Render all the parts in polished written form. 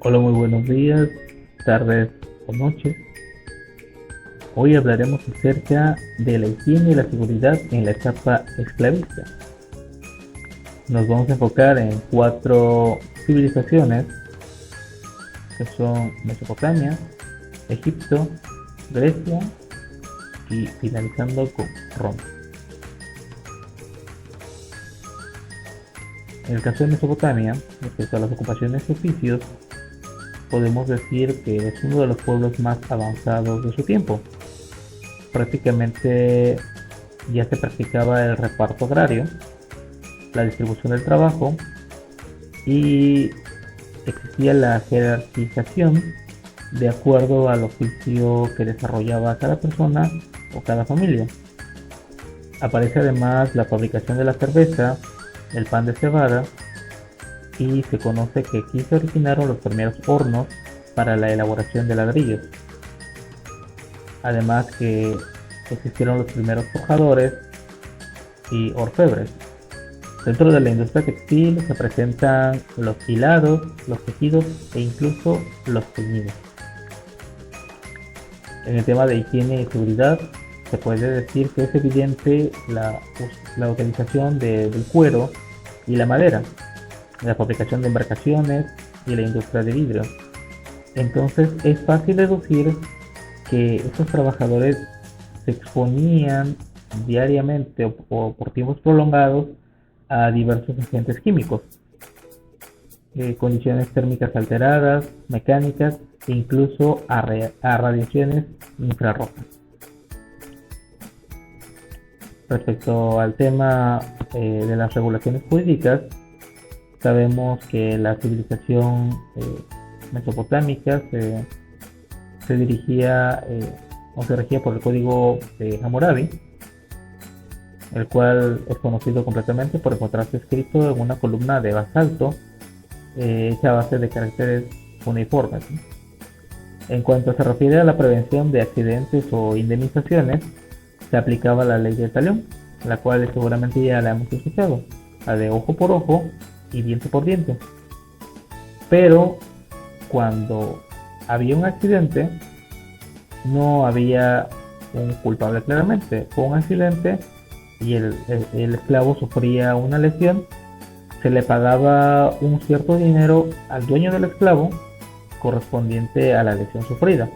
Hola, muy buenos días, tardes o noches. Hoy hablaremos acerca de la higiene y la seguridad en la etapa esclavista. Nos vamos a enfocar en 4 civilizaciones que son Mesopotamia, Egipto, Grecia y finalizando con Roma. En el caso de Mesopotamia, respecto a las ocupaciones y oficios, podemos decir que es uno de los pueblos más avanzados de su tiempo. Prácticamente ya se practicaba el reparto agrario, la distribución del trabajo y existía la jerarquización de acuerdo al oficio que desarrollaba cada persona o cada familia. Aparece además la fabricación de la cerveza, el pan de cebada, y se conoce que aquí se originaron los primeros hornos para la elaboración de ladrillos. Además que existieron los primeros forjadores y orfebres. Dentro de la industria textil se presentan los hilados, los tejidos e incluso los teñidos. En el tema de higiene y seguridad se puede decir que es evidente la utilización del cuero y la madera, la fabricación de embarcaciones y la industria de vidrio. Entonces es fácil deducir que estos trabajadores se exponían diariamente o por tiempos prolongados a diversos agentes químicos, condiciones térmicas alteradas, mecánicas e incluso a radiaciones infrarrojas. Respecto al tema de las regulaciones jurídicas, sabemos que la civilización mesopotámica se dirigía o se regía por el código de Hammurabi, el cual es conocido completamente por encontrarse escrito en una columna de basalto hecha a base de caracteres uniformes. En cuanto se refiere a la prevención de accidentes o indemnizaciones, se aplicaba la ley de talión, la cual seguramente ya la hemos escuchado, la de ojo por ojo y diente por diente. Pero cuando había un accidente, no había un culpable claramente. Fue un accidente y el esclavo sufría una lesión, se le pagaba un cierto dinero al dueño del esclavo correspondiente a la lesión sufrida.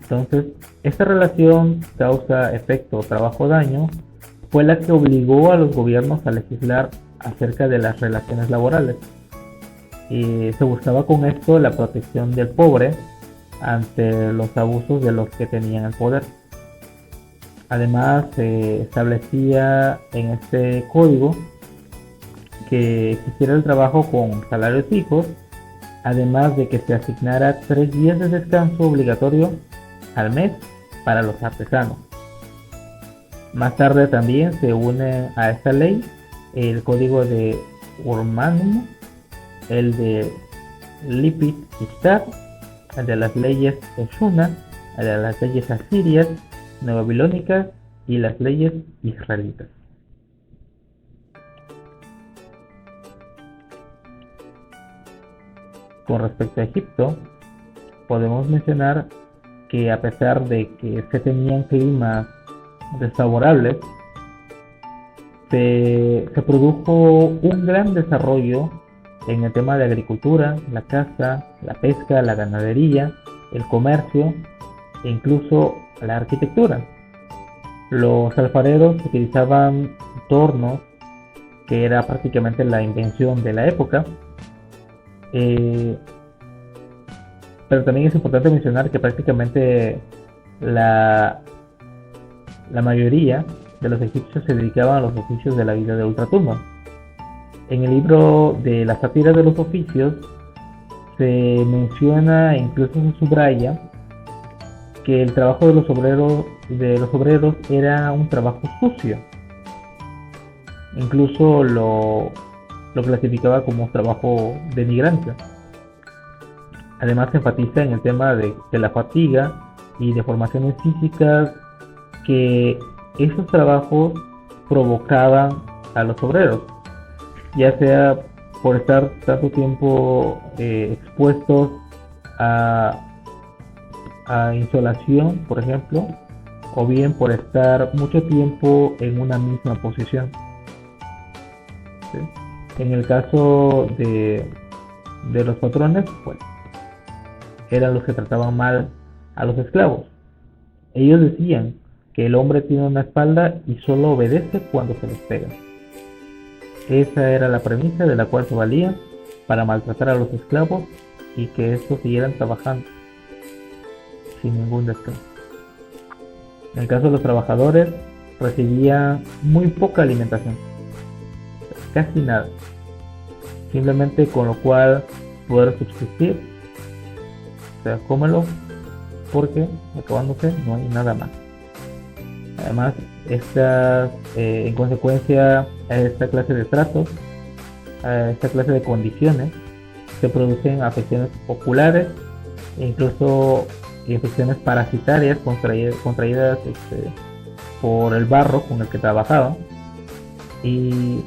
Entonces, esta relación causa-efecto trabajo-daño fue la que obligó a los gobiernos a legislar acerca de las relaciones laborales. Y se buscaba con esto la protección del pobre ante los abusos de los que tenían el poder. Además, se establecía en este código que existiera el trabajo con salarios fijos, además de que se asignara 3 días de descanso obligatorio al mes para los artesanos. Más tarde también se une a esta ley el código de Urmanum, el de Lipit Ishtar, el de las leyes Eshuna, el de las leyes asirias, neobabilónicas y las leyes israelitas. Con respecto a Egipto, podemos mencionar que a pesar de que se tenían climas desfavorables, se produjo un gran desarrollo en el tema de agricultura, la caza, la pesca, la ganadería, el comercio e incluso la arquitectura. Los alfareros utilizaban tornos, que era prácticamente la invención de la época, pero también es importante mencionar que prácticamente la mayoría de los egipcios se dedicaban a los oficios de la vida de ultratumba. En el libro de la sátira de los oficios se menciona e incluso se subraya que el trabajo de los obreros era un trabajo sucio. Incluso lo clasificaba como un trabajo denigrante. Además se enfatiza en el tema de la fatiga y deformaciones físicas que esos trabajos provocaban a los obreros, ya sea por estar tanto tiempo expuestos a, a insolación, por ejemplo, o bien por estar mucho tiempo en una misma posición. ¿Sí? En el caso de los patrones, pues eran los que trataban mal a los esclavos. Ellos decían que el hombre tiene una espalda y solo obedece cuando se les pega. Esa era la premisa de la cual se valía para maltratar a los esclavos y que estos siguieran trabajando sin ningún descanso. En el caso de los trabajadores, recibían muy poca alimentación, casi nada, simplemente con lo cual poder subsistir. O sea, cómelo porque acabándose no hay nada más. Además, en consecuencia a esta clase de tratos, a esta clase de condiciones, se producen afecciones oculares e incluso infecciones parasitarias contraídas por el barro con el que trabajaban y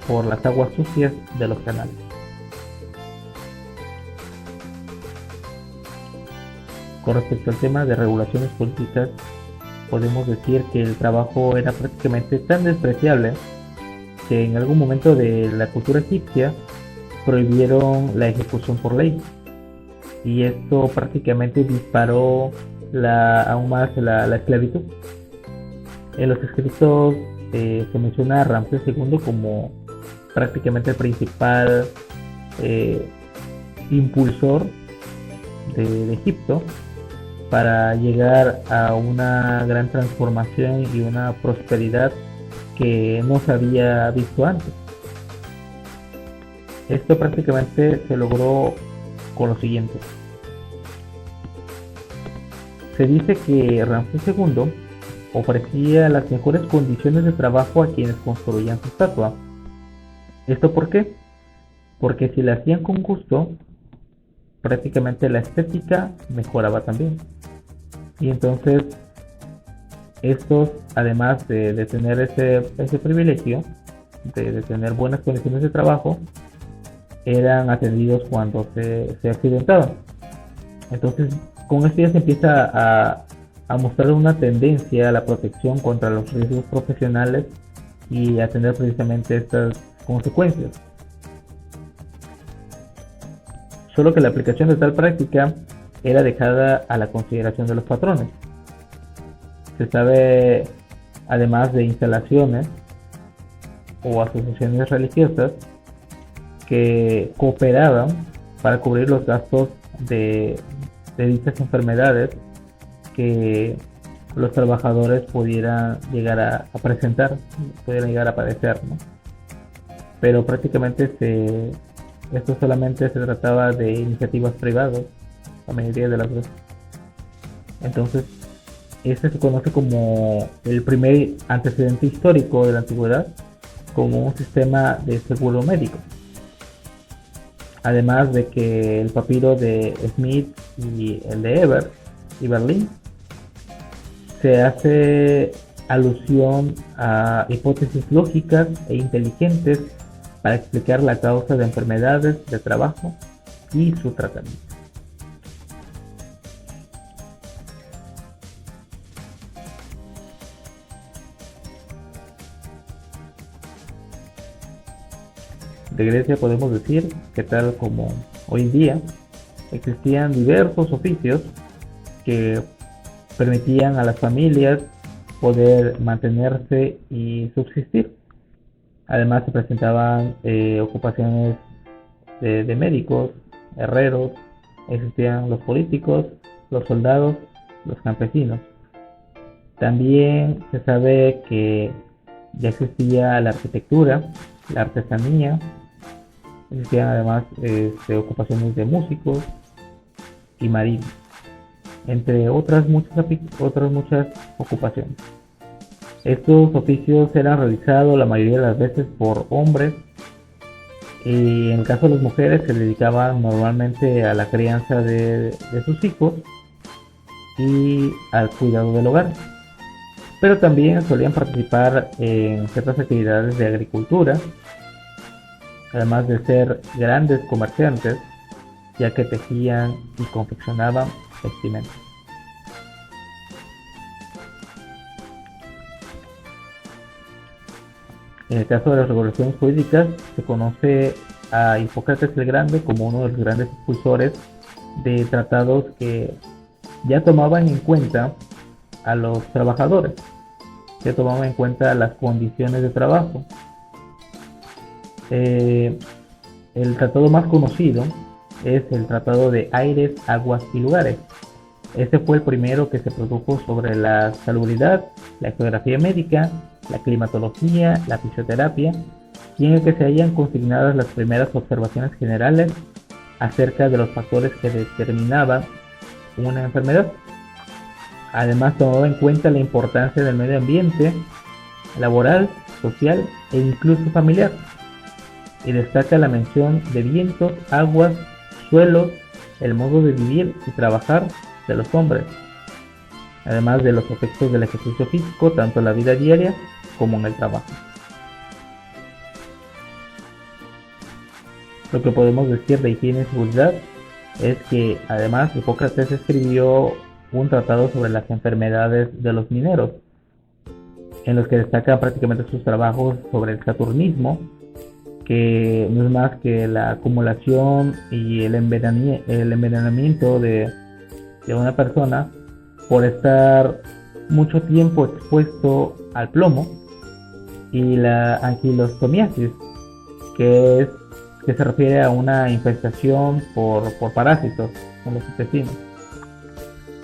por las aguas sucias de los canales. Con respecto al tema de regulaciones políticas, podemos decir que el trabajo era prácticamente tan despreciable que en algún momento de la cultura egipcia prohibieron la ejecución por ley, y esto prácticamente disparó aún más la esclavitud. En los escritos se menciona a Ramsés II como prácticamente el principal impulsor de Egipto para llegar a una gran transformación y una prosperidad que no se había visto antes. Esto prácticamente se logró con lo siguiente. Se dice que Ramsés II ofrecía las mejores condiciones de trabajo a quienes construían su estatua. ¿Esto por qué? Porque si la hacían con gusto, prácticamente la estética mejoraba también. Y entonces estos, además de tener ese privilegio de tener buenas condiciones de trabajo, eran atendidos cuando se accidentaban. Entonces con esto ya se empieza a mostrar una tendencia a la protección contra los riesgos profesionales y a tener precisamente estas consecuencias. Solo que la aplicación de tal práctica era dejada a la consideración de los patrones. Se sabe, además de instalaciones o asociaciones religiosas que cooperaban para cubrir los gastos de dichas enfermedades que los trabajadores pudieran llegar a presentar, pudieran llegar a padecer, ¿no? Pero prácticamente esto solamente se trataba de iniciativas privadas, la mayoría de las veces. Entonces, este se conoce como el primer antecedente histórico de la antigüedad, como un sistema de seguro médico. Además de que el papiro de Smith y el de Ebert y Berlín se hace alusión a hipótesis lógicas e inteligentes para explicar la causa de enfermedades de trabajo y su tratamiento. De Grecia podemos decir que tal como hoy en día existían diversos oficios que permitían a las familias poder mantenerse y subsistir. Además se presentaban ocupaciones de médicos, herreros, existían los políticos, los soldados, los campesinos. También se sabe que ya existía la arquitectura, la artesanía, existían además ocupaciones de músicos y marinos, entre otras muchas ocupaciones. Estos oficios eran realizados la mayoría de las veces por hombres, y en el caso de las mujeres se dedicaban normalmente a la crianza de sus hijos y al cuidado del hogar, pero también solían participar en ciertas actividades de agricultura, además de ser grandes comerciantes, ya que tejían y confeccionaban vestimenta. En el caso de las regulaciones jurídicas, se conoce a Hipócrates el Grande como uno de los grandes impulsores de tratados que ya tomaban en cuenta a los trabajadores, ya tomaban en cuenta las condiciones de trabajo. El tratado más conocido es el Tratado de Aires, Aguas y Lugares. Este fue el primero que se produjo sobre la salubridad, la geografía médica, la climatología, la fisioterapia, y en el que se hallan consignadas las primeras observaciones generales acerca de los factores que determinaban una enfermedad. Además, tomaba en cuenta la importancia del medio ambiente, laboral, social e incluso familiar, y destaca la mención de vientos, aguas, suelos, el modo de vivir y trabajar de los hombres, además de los efectos del ejercicio físico tanto en la vida diaria como en el trabajo. Lo que podemos decir de higiene y seguridad es que además Hipócrates escribió un tratado sobre las enfermedades de los mineros, en los que destaca prácticamente sus trabajos sobre el saturnismo, que no es más que la acumulación y el envenenamiento de una persona por estar mucho tiempo expuesto al plomo, y la anquilostomiasis, que se refiere a una infestación por parásitos en los intestinos.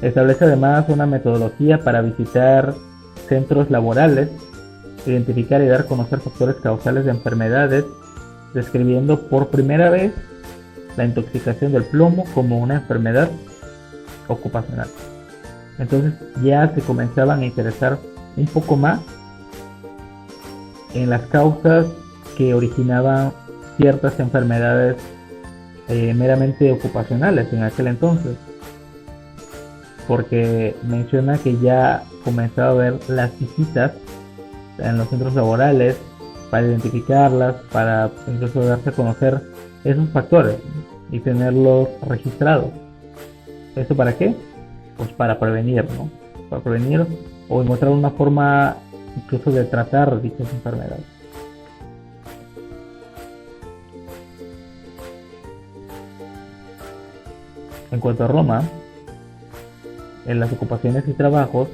Establece además una metodología para visitar centros laborales, identificar y dar a conocer factores causales de enfermedades, describiendo por primera vez la intoxicación del plomo como una enfermedad ocupacional. Entonces ya se comenzaban a interesar un poco más en las causas que originaban ciertas enfermedades meramente ocupacionales en aquel entonces, porque menciona que ya comenzaba a ver las visitas en los centros laborales para identificarlas, para incluso darse a conocer esos factores y tenerlos registrados. ¿Esto para qué? Pues para prevenir, ¿no? Para prevenir o encontrar una forma incluso de tratar dichas enfermedades. En cuanto a Roma, en las ocupaciones y trabajos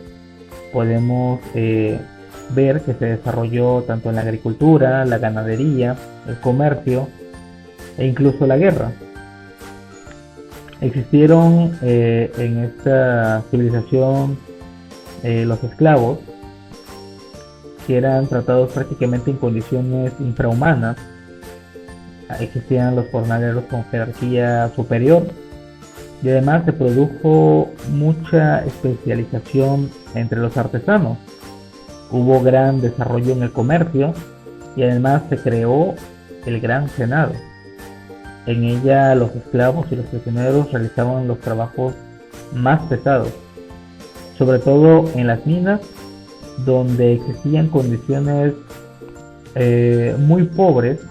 podemos ver que se desarrolló tanto en la agricultura, la ganadería, el comercio e incluso la guerra. Existieron en esta civilización los esclavos, que eran tratados prácticamente en condiciones infrahumanas. Existían los jornaleros con jerarquía superior, y además se produjo mucha especialización entre los artesanos. Hubo gran desarrollo en el comercio y además se creó el Gran Senado. En ella los esclavos y los prisioneros realizaban los trabajos más pesados, sobre todo en las minas, donde existían condiciones muy pobres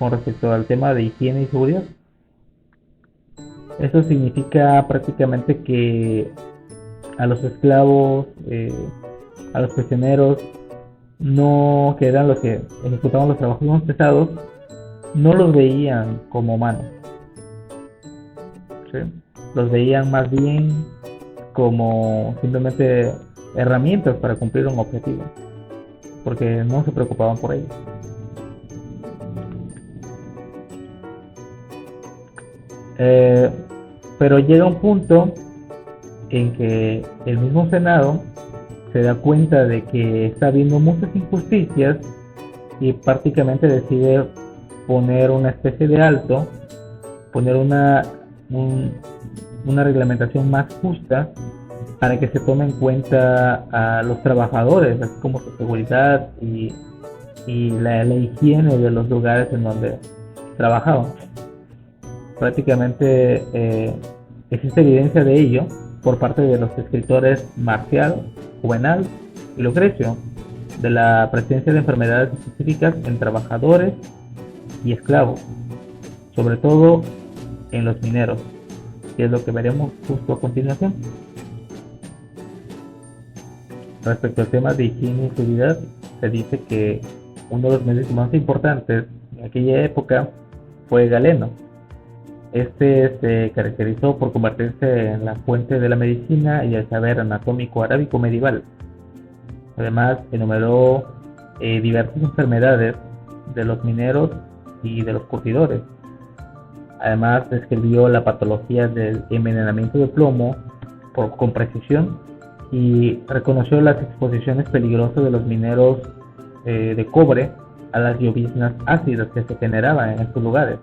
con respecto al tema de higiene y seguridad. Esto significa prácticamente que a los esclavos, a los prisioneros, que eran los que ejecutaban los trabajos más pesados, no los veían como humanos, ¿sí? Los veían más bien como simplemente herramientas para cumplir un objetivo, porque no se preocupaban por ellos. Pero llega un punto en que el mismo Senado se da cuenta de que está habiendo muchas injusticias y prácticamente decide poner una especie de alto, poner una reglamentación más justa para que se tome en cuenta a los trabajadores, así como su seguridad y la higiene de los lugares en donde trabajaban. Prácticamente existe evidencia de ello por parte de los escritores Marcial, Juvenal y Lucrecio, de la presencia de enfermedades específicas en trabajadores y esclavos, sobre todo en los mineros, que es lo que veremos justo a continuación. Respecto al tema de higiene y seguridad, se dice que uno de los médicos más importantes en aquella época fue Galeno. Este se caracterizó por convertirse en la fuente de la medicina y el saber anatómico arábico medieval. Además, enumeró diversas enfermedades de los mineros y de los curtidores. Además, describió la patología del envenenamiento de plomo con precisión y reconoció las exposiciones peligrosas de los mineros de cobre a las lloviznas ácidas que se generaban en estos lugares.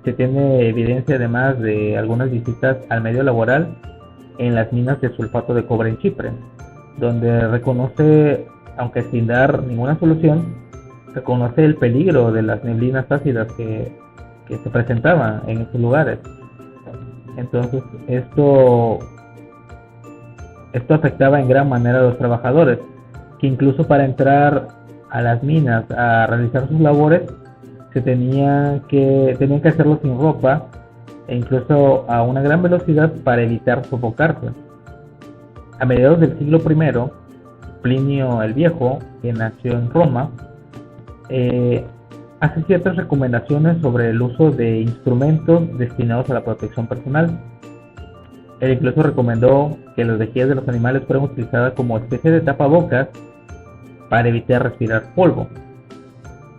Se tiene evidencia además de algunas visitas al medio laboral en las minas de sulfato de cobre en Chipre, donde reconoce, aunque sin dar ninguna solución, reconoce el peligro de las neblinas ácidas que se presentaban en estos lugares. Entonces esto afectaba en gran manera a los trabajadores, que incluso para entrar a las minas a realizar sus labores tenían que hacerlo sin ropa e incluso a una gran velocidad para evitar sofocarse. A mediados del siglo I, Plinio el Viejo, que nació en Roma, hace ciertas recomendaciones sobre el uso de instrumentos destinados a la protección personal. Él incluso recomendó que las vejigas de los animales fueran utilizadas como especie de tapabocas para evitar respirar polvo.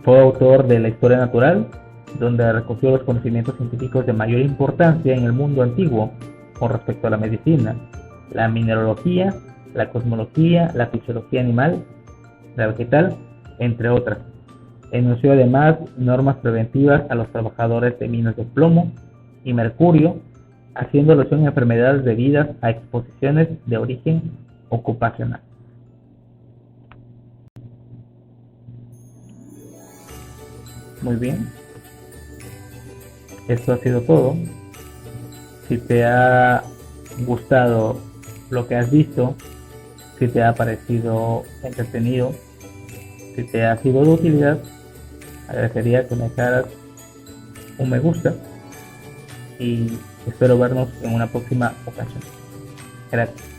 Fue autor de la Historia Natural, donde recogió los conocimientos científicos de mayor importancia en el mundo antiguo con respecto a la medicina, la mineralogía, la cosmología, la fisiología animal, la vegetal, entre otras. Enunció además normas preventivas a los trabajadores de minas de plomo y mercurio, haciendo alusión a enfermedades debidas a exposiciones de origen ocupacional. Muy bien, esto ha sido todo. Si te ha gustado lo que has visto, si te ha parecido entretenido, si te ha sido de utilidad, agradecería que me dejaras un me gusta y espero vernos en una próxima ocasión. Gracias.